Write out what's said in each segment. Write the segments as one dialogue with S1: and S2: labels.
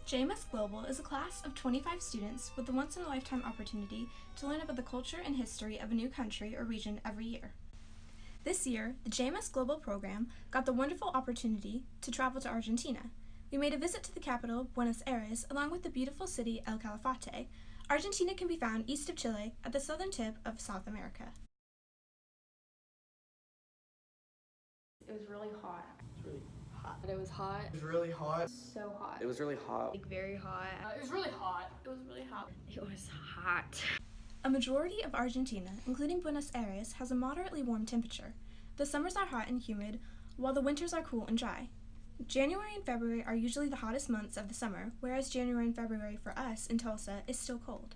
S1: JMS Global is a class of 25 students with the once-in-a-lifetime opportunity to learn about the culture and history of a new country or region every year. This year, the JMS Global program got the wonderful opportunity to travel to Argentina. We made a visit to the capital, Buenos Aires, along with the beautiful city El Calafate. Argentina can be found east of Chile at the southern tip of South America.
S2: It was really hot.
S3: It's really
S2: Hot. It was hot.
S3: It was really hot.
S2: So hot.
S3: It was really hot.
S2: Like very hot.
S4: It was really hot.
S2: It was really hot. It was hot.
S1: A majority of Argentina, including Buenos Aires, has a moderately warm temperature. The summers are hot and humid, while the winters are cool and dry. January and February are usually the hottest months of the summer, whereas January and February for us in Tulsa is still cold.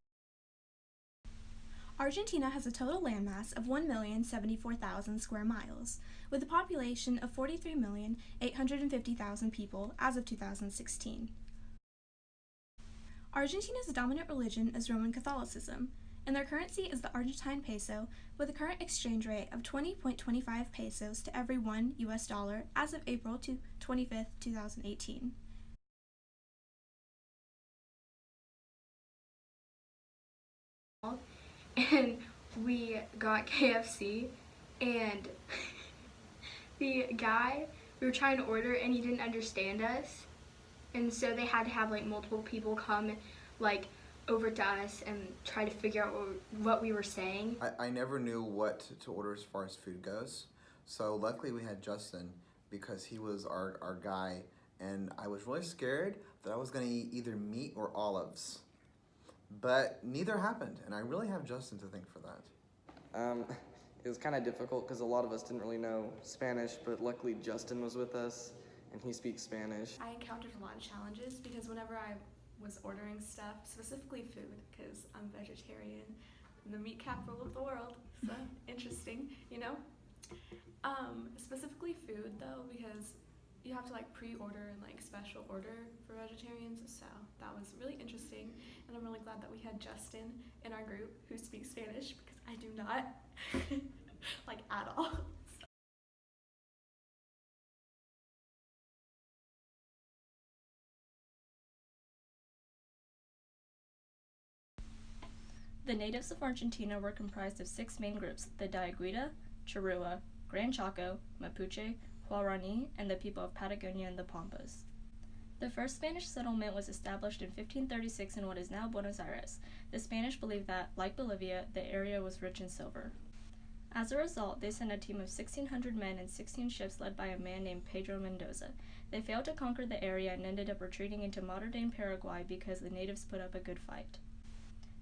S1: Argentina has a total landmass of 1,074,000 square miles, with a population of 43,850,000 people as of 2016. Argentina's dominant religion is Roman Catholicism, and their currency is the Argentine peso, with a current exchange rate of 20.25 pesos to every $1 as of April 25, 2018.
S2: And we got KFC, and the guy, we were trying to order and he didn't understand us, and so they had to have like multiple people come like over to us and try to figure out what we were saying.
S5: I never knew what to order as far as food goes, so luckily we had Justin because he was our guy, and I was really scared that I was going to eat either meat or olives. But neither happened, and I really have Justin to thank for that.
S3: It was kind of difficult because a lot of us didn't really know Spanish, but luckily Justin was with us, and he speaks Spanish.
S6: I encountered a lot of challenges because whenever I was ordering stuff, specifically food, because I'm vegetarian, in the meat capital of the world, so interesting, you know? Specifically food though, because you have to like pre-order and like special order for vegetarians, so that was really interesting, and I'm really glad that we had Justin in our group who speaks Spanish, because I do not, like at all.
S1: The natives of Argentina were comprised of 6 main groups: the Dayaguita, Charrua, Gran Chaco, Mapuche, Guarani, and the people of Patagonia and the Pampas. The first Spanish settlement was established in 1536 in what is now Buenos Aires. The Spanish believed that, like Bolivia, the area was rich in silver. As a result, they sent a team of 1,600 men and 16 ships led by a man named Pedro Mendoza. They failed to conquer the area and ended up retreating into modern-day Paraguay because the natives put up a good fight.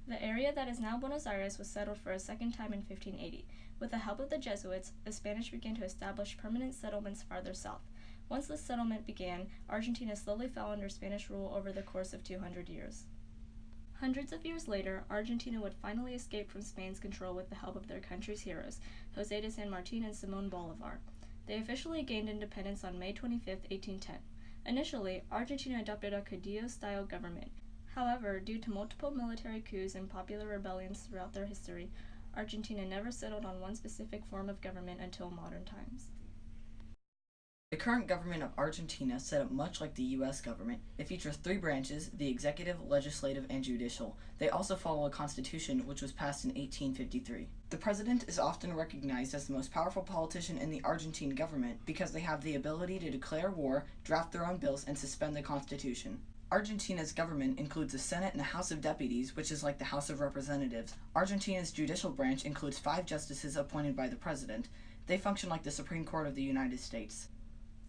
S1: The area that is now Buenos Aires was settled for a second time in 1580. With the help of the Jesuits, the Spanish began to establish permanent settlements farther south. Once this settlement began, Argentina slowly fell under Spanish rule over the course of 200 years. Hundreds of years later, Argentina would finally escape from Spain's control with the help of their country's heroes, José de San Martín and Simón Bolívar. They officially gained independence on May 25, 1810. Initially, Argentina adopted a Caudillo-style government. However, due to multiple military coups and popular rebellions throughout their history, Argentina never settled on one specific form of government until modern times.
S7: The current government of Argentina, set up much like the U.S. government, it features 3 branches: the executive, legislative, and judicial. They also follow a constitution which was passed in 1853. The president is often recognized as the most powerful politician in the Argentine government because they have the ability to declare war, draft their own bills, and suspend the constitution. Argentina's government includes a Senate and a House of Deputies, which is like the House of Representatives. Argentina's judicial branch includes 5 justices appointed by the president. They function like the Supreme Court of the United States.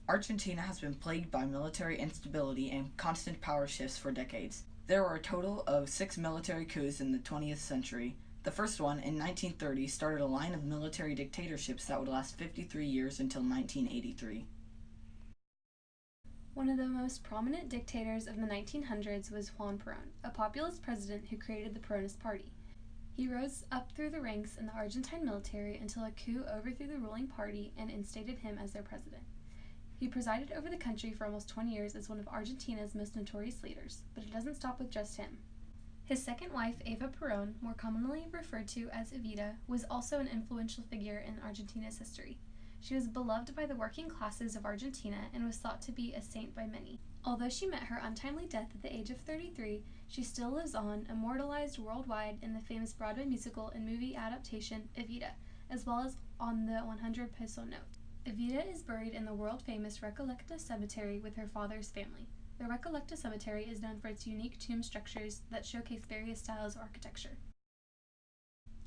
S7: Argentina has been plagued by military instability and constant power shifts for decades. There were a total of 6 military coups in the 20th century. The first one, in 1930, started a line of military dictatorships that would last 53 years until 1983.
S8: One of the most prominent dictators of the 1900s was Juan Perón, a populist president who created the Peronist Party. He rose up through the ranks in the Argentine military until a coup overthrew the ruling party and instated him as their president. He presided over the country for almost 20 years as one of Argentina's most notorious leaders, but it doesn't stop with just him. His second wife, Eva Perón, more commonly referred to as Evita, was also an influential figure in Argentina's history. She was beloved by the working classes of Argentina and was thought to be a saint by many. Although she met her untimely death at the age of 33, she still lives on, immortalized worldwide in the famous Broadway musical and movie adaptation Evita, as well as on the 100 peso note. Evita is buried in the world-famous Recollecta Cemetery with her father's family. The Recollecta Cemetery is known for its unique tomb structures that showcase various styles of architecture.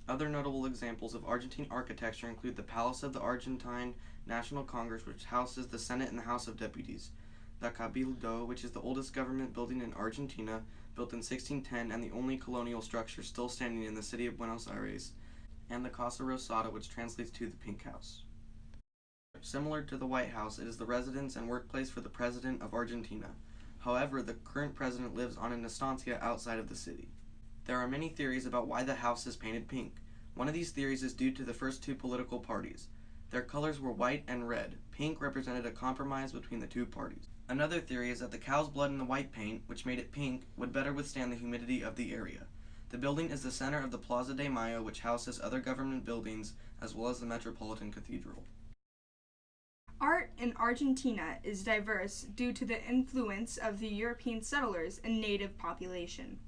S3: Other notable examples of Argentine architecture include the Palace of the Argentine National Congress, which houses the Senate and the House of Deputies, the Cabildo, which is the oldest government building in Argentina, built in 1610 and the only colonial structure still standing in the city of Buenos Aires, and the Casa Rosada, which translates to the Pink House. Similar to the White House, it is the residence and workplace for the President of Argentina. However, the current president lives on an estancia outside of the city. There are many theories about why the house is painted pink. One of these theories is due to the first two political parties. Their colors were white and red. Pink represented a compromise between the two parties. Another theory is that the cow's blood in the white paint, which made it pink, would better withstand the humidity of the area. The building is the center of the Plaza de Mayo, which houses other government buildings, as well as the Metropolitan Cathedral.
S4: Art in Argentina is diverse due to the influence of the European settlers and native population.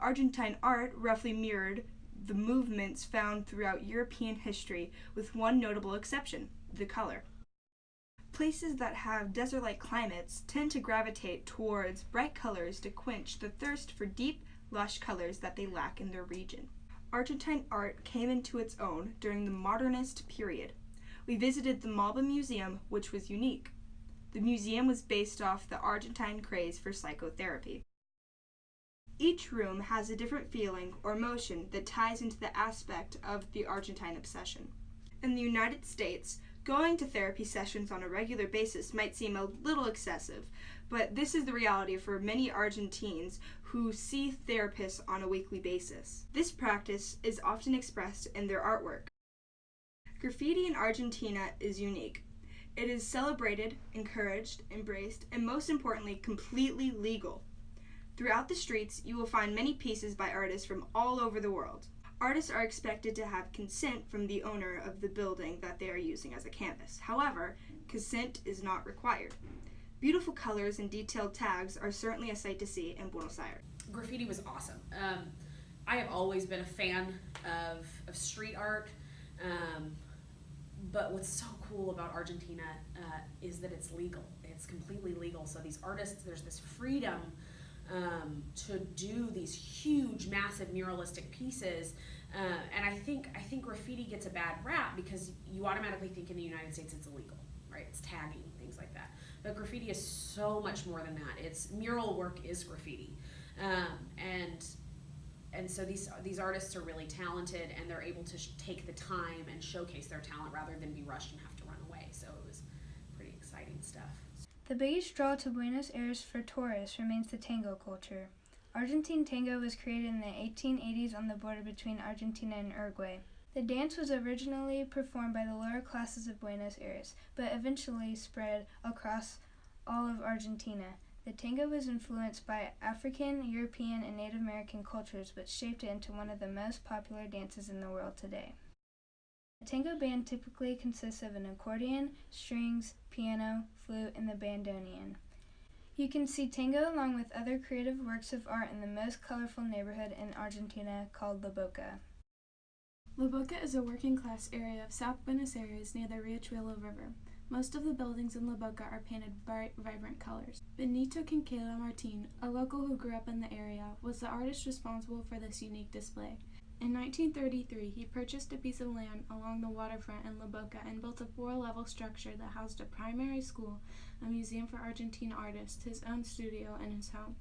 S4: Argentine art roughly mirrored the movements found throughout European history, with one notable exception: the color. Places that have desert-like climates tend to gravitate towards bright colors to quench the thirst for deep, lush colors that they lack in their region. Argentine art came into its own during the modernist period. We visited the Malba Museum, which was unique. The museum was based off the Argentine craze for psychotherapy. Each room has a different feeling or emotion that ties into the aspect of the Argentine obsession. In the United States, going to therapy sessions on a regular basis might seem a little excessive, but this is the reality for many Argentines who see therapists on a weekly basis. This practice is often expressed in their artwork. Graffiti in Argentina is unique. It is celebrated, encouraged, embraced, and most importantly, completely legal. Throughout the streets, you will find many pieces by artists from all over the world. Artists are expected to have consent from the owner of the building that they are using as a canvas. However, consent is not required. Beautiful colors and detailed tags are certainly a sight to see in Buenos Aires.
S9: Graffiti was awesome. I have always been a fan of street art, but what's so cool about Argentina is that it's legal. It's completely legal. So these artists, there's this freedom to do these huge, massive muralistic pieces, and I think graffiti gets a bad rap because you automatically think in the United States it's illegal, right? It's tagging, things like that. But graffiti is so much more than that. It's mural work is graffiti, and so these artists are really talented, and they're able to take the time and showcase their talent rather than be rushed and have to run away. So it was pretty exciting stuff.
S10: The biggest draw to Buenos Aires for tourists remains the tango culture. Argentine tango was created in the 1880s on the border between Argentina and Uruguay. The dance was originally performed by the lower classes of Buenos Aires, but eventually spread across all of Argentina. The tango was influenced by African, European, and Native American cultures, which shaped it into one of the most popular dances in the world today. A tango band typically consists of an accordion, strings, piano, flute, and the bandoneon. You can see tango along with other creative works of art in the most colorful neighborhood in Argentina called La Boca.
S11: La Boca is a working-class area of South Buenos Aires near the Riachuelo River. Most of the buildings in La Boca are painted bright, vibrant colors. Benito Quinquela Martin, a local who grew up in the area, was the artist responsible for this unique display. In 1933, he purchased a piece of land along the waterfront in La Boca and built a 4-level structure that housed a primary school, a museum for Argentine artists, his own studio, and his home.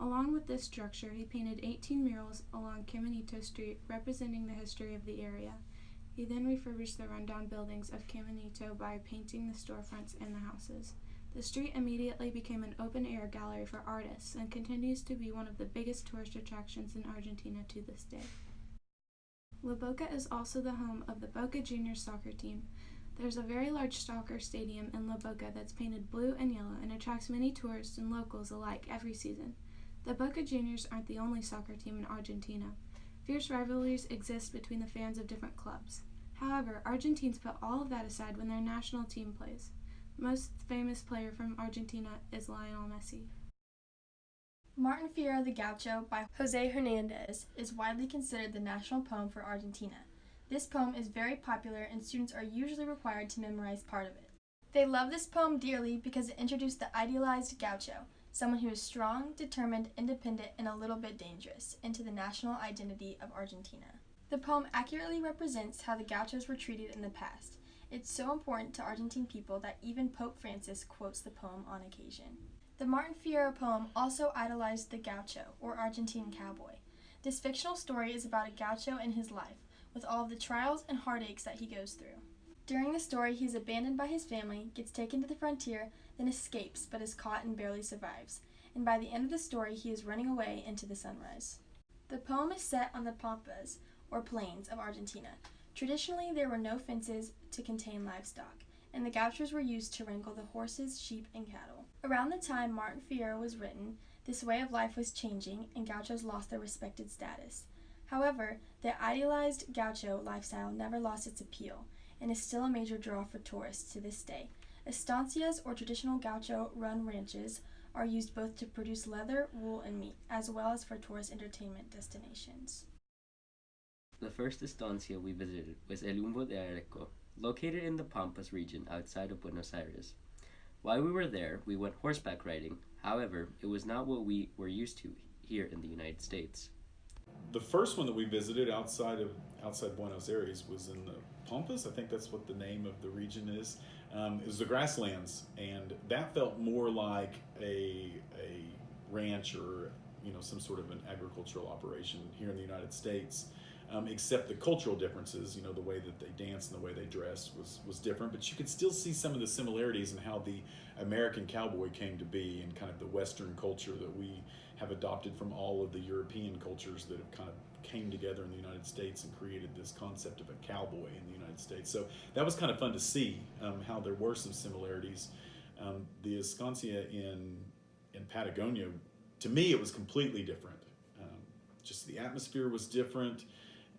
S11: Along with this structure, he painted 18 murals along Caminito Street representing the history of the area. He then refurbished the rundown buildings of Caminito by painting the storefronts and the houses. The street immediately became an open-air gallery for artists and continues to be one of the biggest tourist attractions in Argentina to this day. La Boca is also the home of the Boca Juniors soccer team. There's a very large soccer stadium in La Boca that's painted blue and yellow and attracts many tourists and locals alike every season. The Boca Juniors aren't the only soccer team in Argentina. Fierce rivalries exist between the fans of different clubs. However, Argentines put all of that aside when their national team plays. Most famous player from Argentina is Lionel Messi.
S1: Martin Fierro the Gaucho by Jose Hernandez is widely considered the national poem for Argentina. This poem is very popular and students are usually required to memorize part of it. They love this poem dearly because it introduced the idealized gaucho, someone who is strong, determined, independent, and a little bit dangerous, into the national identity of Argentina. The poem accurately represents how the gauchos were treated in the past. It's so important to Argentine people that even Pope Francis quotes the poem on occasion. The Martin Fierro poem also idolized the gaucho, or Argentine cowboy. This fictional story is about a gaucho and his life, with all of the trials and heartaches that he goes through. During the story, he is abandoned by his family, gets taken to the frontier, then escapes but is caught and barely survives. And by the end of the story, he is running away into the sunrise. The poem is set on the pampas, or plains, of Argentina. Traditionally, there were no fences to contain livestock, and the gauchos were used to wrangle the horses, sheep, and cattle. Around the time Martin Fierro was written, this way of life was changing, and gauchos lost their respected status. However, the idealized gaucho lifestyle never lost its appeal, and is still a major draw for tourists to this day. Estancias, or traditional gaucho-run ranches, are used both to produce leather, wool, and meat, as well as for tourist entertainment destinations.
S12: The first estancia we visited was El Humbo de Areco, located in the Pampas region outside of Buenos Aires. While we were there, we went horseback riding. However, it was not what we were used to here in the United States.
S13: The first one that we visited outside Buenos Aires was in the Pampas. I think that's what the name of the region is. It was the grasslands, and that felt more like a ranch or some sort of an agricultural operation here in the United States. Except the cultural differences, the way that they danced and the way they dressed was different, but you could still see some of the similarities in how the American cowboy came to be and kind of the Western culture that we have adopted from all of the European cultures that have kind of came together in the United States and created this concept of a cowboy in the United States. So that was kind of fun to see how there were some similarities. The estancia in Patagonia, to me, it was completely different. Just the atmosphere was different.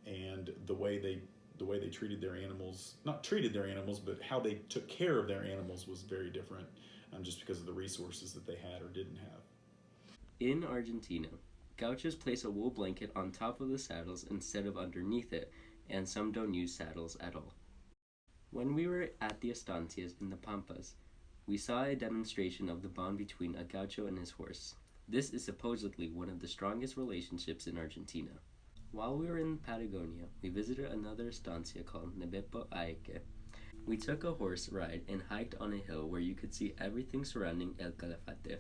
S13: And the way they treated their animals, not treated their animals, but how they took care of their animals was very different, just because of the resources that they had or didn't have.
S12: In Argentina, gauchos place a wool blanket on top of the saddles instead of underneath it, and some don't use saddles at all. When we were at the estancias in the Pampas, we saw a demonstration of the bond between a gaucho and his horse. This is supposedly one of the strongest relationships in Argentina. While we were in Patagonia, we visited another estancia called Nebepo Aike. We took a horse ride and hiked on a hill where you could see everything surrounding El Calafate.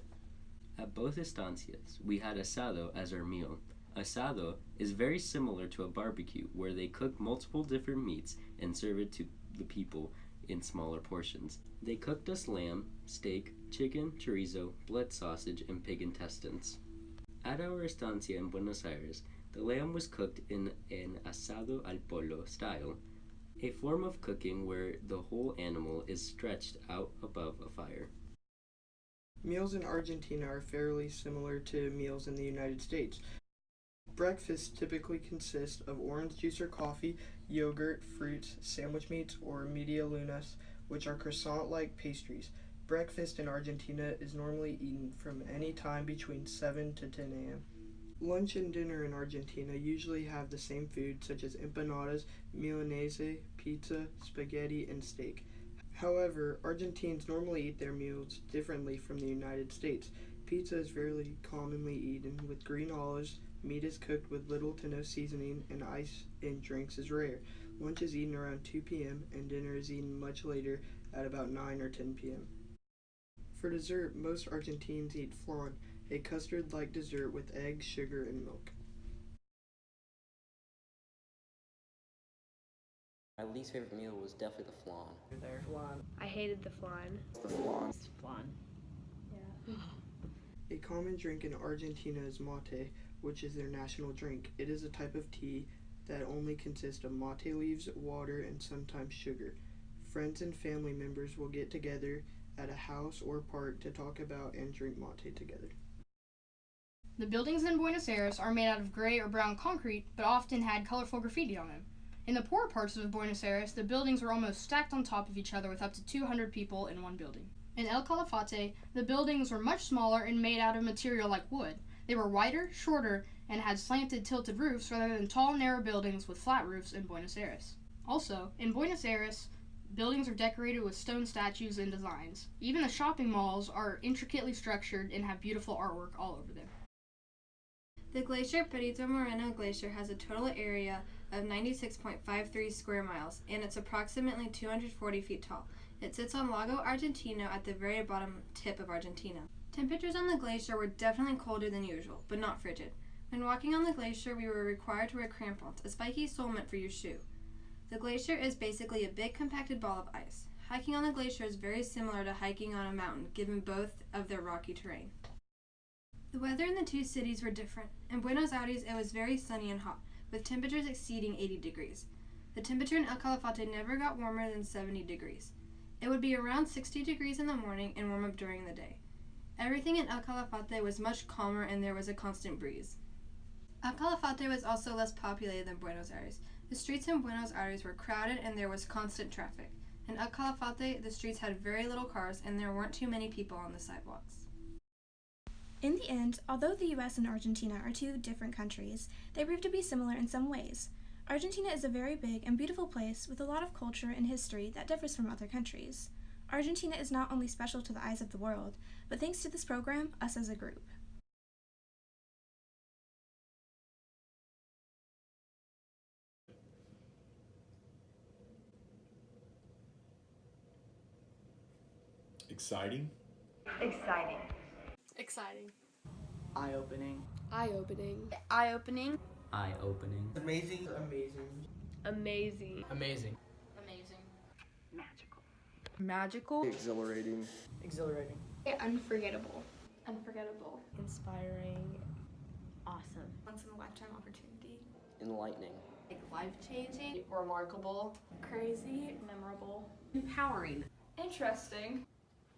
S12: At both estancias, we had asado as our meal. Asado is very similar to a barbecue where they cook multiple different meats and serve it to the people in smaller portions. They cooked us lamb, steak, chicken, chorizo, blood sausage, and pig intestines. At our estancia in Buenos Aires, the lamb was cooked in an asado al polo style, a form of cooking where the whole animal is stretched out above a fire.
S14: Meals in Argentina are fairly similar to meals in the United States. Breakfast typically consists of orange juice or coffee, yogurt, fruits, sandwich meats, or media lunas, which are croissant-like pastries. Breakfast in Argentina is normally eaten from any time between 7 to 10 a.m. Lunch and dinner in Argentina usually have the same food, such as empanadas, milanese, pizza, spaghetti, and steak. However, Argentines normally eat their meals differently from the United States. Pizza is very commonly eaten with green olives, meat is cooked with little to no seasoning, and ice in drinks is rare. Lunch is eaten around 2 p.m., and dinner is eaten much later at about 9 or 10 p.m. For dessert, most Argentines eat flan, a custard-like dessert with eggs, sugar, and milk.
S15: My least favorite meal was definitely the flan.
S2: Flan. I hated the flan.
S15: The flan.
S2: Flan. Yeah.
S14: A common drink in Argentina is mate, which is their national drink. It is a type of tea that only consists of mate leaves, water, and sometimes sugar. Friends and family members will get together at a house or park to talk about and drink mate together.
S16: The buildings in Buenos Aires are made out of gray or brown concrete, but often had colorful graffiti on them. In the poorer parts of Buenos Aires, the buildings were almost stacked on top of each other with up to 200 people in one building. In El Calafate, the buildings were much smaller and made out of material like wood. They were wider, shorter, and had slanted tilted roofs rather than tall, narrow buildings with flat roofs in Buenos Aires. Also, in Buenos Aires, buildings are decorated with stone statues and designs. Even the shopping malls are intricately structured and have beautiful artwork all over them.
S17: The glacier Perito Moreno Glacier has a total area of 96.53 square miles, and it's approximately 240 feet tall. It sits on Lago Argentino at the very bottom tip of Argentina. Temperatures on the glacier were definitely colder than usual, but not frigid. When walking on the glacier, we were required to wear crampons, a spiky sole meant for your shoe. The glacier is basically a big compacted ball of ice. Hiking on the glacier is very similar to hiking on a mountain, given both of their rocky terrain. The weather in the two cities were different. In Buenos Aires, it was very sunny and hot, with temperatures exceeding 80 degrees. The temperature in El Calafate never got warmer than 70 degrees. It would be around 60 degrees in the morning and warm up during the day. Everything in El Calafate was much calmer and there was a constant breeze. El Calafate was also less populated than Buenos Aires. The streets in Buenos Aires were crowded and there was constant traffic. In El Calafate, the streets had very little cars and there weren't too many people on the sidewalks.
S18: In the end, although the US and Argentina are two different countries, they prove to be similar in some ways. Argentina is a very big and beautiful place with a lot of culture and history that differs from other countries. Argentina is not only special to the eyes of the world, but thanks to this program, us as a group.
S13: Exciting.
S19: Exciting.
S6: Exciting.
S19: Eye-opening.
S6: Eye-opening.
S19: Eye-opening.
S15: Eye-opening.
S19: Amazing. Amazing.
S6: Amazing.
S19: Amazing.
S9: Amazing.
S19: Magical. Magical.
S15: Exhilarating.
S19: Exhilarating.
S2: Unforgettable.
S6: Unforgettable.
S20: Inspiring.
S6: Awesome. Once in a lifetime opportunity.
S15: Enlightening.
S9: Life-changing.
S6: Remarkable. Crazy. Memorable.
S9: Empowering.
S6: Interesting.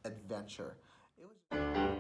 S5: Adventure. It was